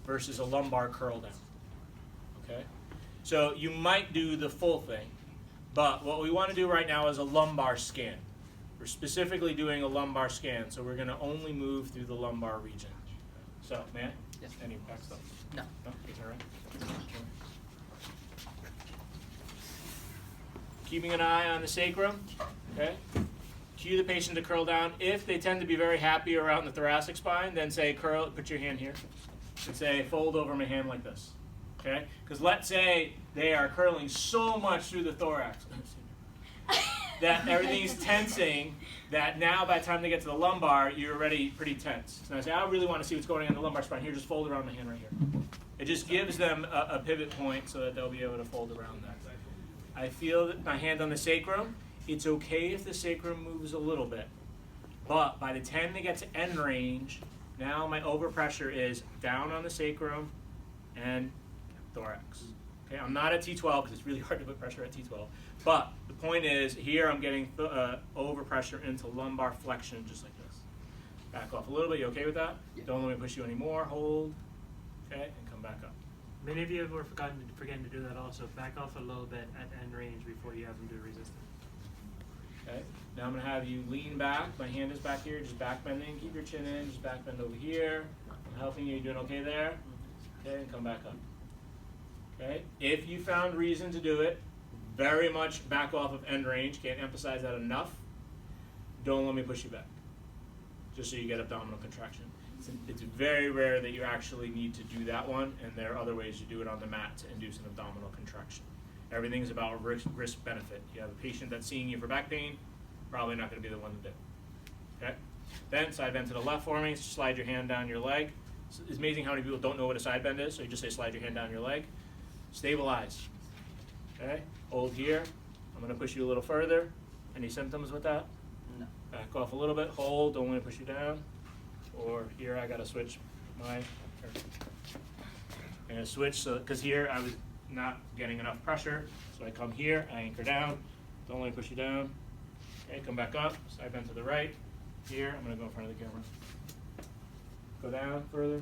versus a lumbar curl down. Okay? So you might do the full thing, but what we want to do right now is a lumbar scan. We're specifically doing a lumbar scan, so we're going to only move through the lumbar region. So, man? Yes. Any back stuff? No. No? It's all right. Keeping an eye on the sacrum, okay? Cue the patient to curl down. If they tend to be very happy around the thoracic spine, then say curl, put your hand here, and say fold over my hand like this, okay? Because let's say they are curling so much through the thorax that everything's tensing, that now by the time they get to the lumbar, you're already pretty tense. So I say, I really want to see what's going on in the lumbar spine. Here, just fold around my hand right here. It just gives them a pivot point so that they'll be able to fold around that. I feel that my hand on the sacrum. It's okay if the sacrum moves a little bit, but by the time they get to end range, now my overpressure is down on the sacrum and thorax. Okay, I'm not at T12 because it's really hard to put pressure at T12, but the point is here I'm getting overpressure into lumbar flexion just like this. Back off a little bit. You okay with that? Yeah. Don't let me push you anymore. Hold. Okay, and come back up. Many of you were forgetting to do that also. Back off a little bit at end range before you have them do resistance. Okay, now I'm going to have you lean back. My hand is back here, just back bending. Keep your chin in, just back bend over here. I'm helping you. You doing okay there? Okay, and come back up. Okay, if you found reason to do it, very much back off of end range. Can't emphasize that enough. Don't let me push you back, just so you get abdominal contraction. It's very rare that you actually need to do that one, and there are other ways you do it on the mat to induce an abdominal contraction. Everything's about risk benefit. You have a patient that's seeing you for back pain, probably not going to be the one to do. Okay? Then side bend to the left for me. Slide your hand down your leg. It's amazing how many people don't know what a side bend is, so you just say slide your hand down your leg. Stabilize. Okay? Hold here. I'm going to push you a little further. Any symptoms with that? No. Back off a little bit. Hold. Don't want to push you down. Or here I got to switch my. I'm going to switch so because here I was not getting enough pressure, so I come here, I anchor down, don't let me push you down. Okay, come back up, side bend to the right. Here, I'm going to go in front of the camera. Go down further.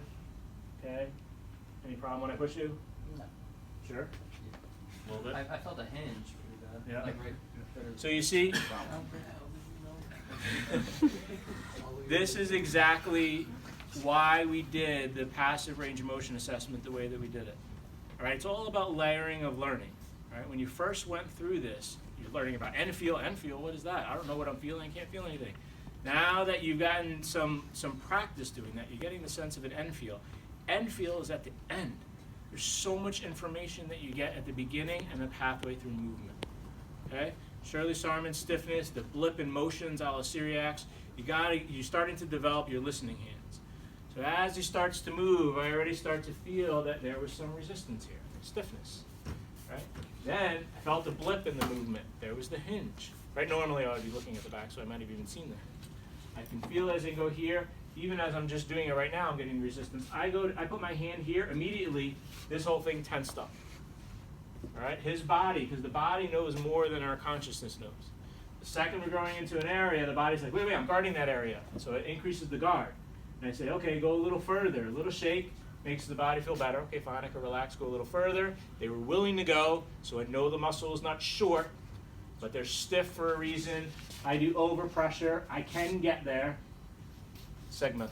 Okay. Any problem when I push you? No. Sure. Yeah. A little bit. I felt a hinge. Yeah. Like right. So you see, this is exactly why we did the passive range of motion assessment the way that we did it. All right, it's all about layering of learning. All right, when you first went through this, you're learning about end feel. End feel, what is that? I don't know what I'm feeling. I can't feel anything. Now that you've gotten some practice doing that, you're getting the sense of an end feel. End feel is at the end. There's so much information that you get at the beginning and the pathway through movement. Okay, Shirley Sarman stiffness, the blip in motions, a la Syriacs. You're starting to develop your listening hands. So as he starts to move, I already start to feel that there was some resistance here, stiffness, right? Then I felt a blip in the movement. There was the hinge, right? Normally I would be looking at the back, so I might have even seen the hinge. I can feel as I go here, even as I'm just doing it right now, I'm getting resistance. I put my hand here, immediately this whole thing tensed up. All right, his body, because the body knows more than our consciousness knows. The second we're going into an area, the body's like, wait, I'm guarding that area. So it increases the guard. And I say, okay, go a little further. A little shake makes the body feel better. Okay, fine, I can relax, go a little further. They were willing to go, so I know the muscle is not short, but they're stiff for a reason. I do overpressure. I can get there. Segmental.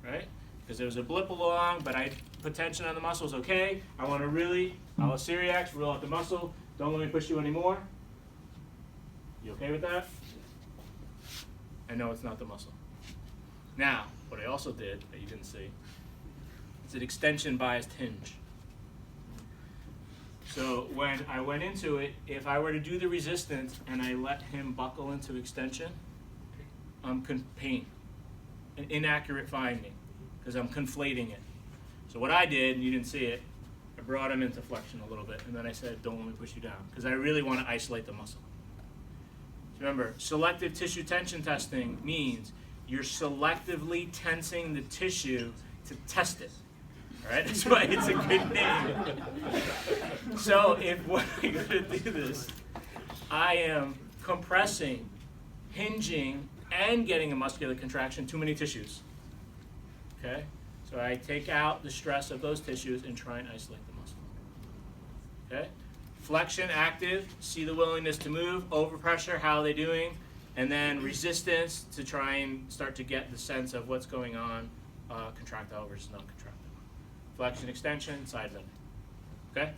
Right? Because there was a blip along, but I put tension on the muscles. Okay, I want to really, a la Syriacs, rule out the muscle. Don't let me push you anymore. You okay with that? I know it's not the muscle. Now, what I also did that you didn't see is an extension biased hinge. So when I went into it, if I were to do the resistance and I let him buckle into extension, I'm pain, an inaccurate finding, because I'm conflating it. So what I did, and you didn't see it, I brought him into flexion a little bit, and then I said, don't let me push you down, because I really want to isolate the muscle. Remember, selective tissue tension testing means you're selectively tensing the tissue to test it. All right, that's why it's a good name. So if when I'm going to do this, I am compressing, hinging, and getting a muscular contraction, too many tissues. Okay? So I take out the stress of those tissues and try and isolate the muscle. Okay? Flexion, active, see the willingness to move, overpressure, how are they doing? And then resistance to try and start to get the sense of what's going on, contractile versus non-contractile. Flexion, extension, side bending. Okay?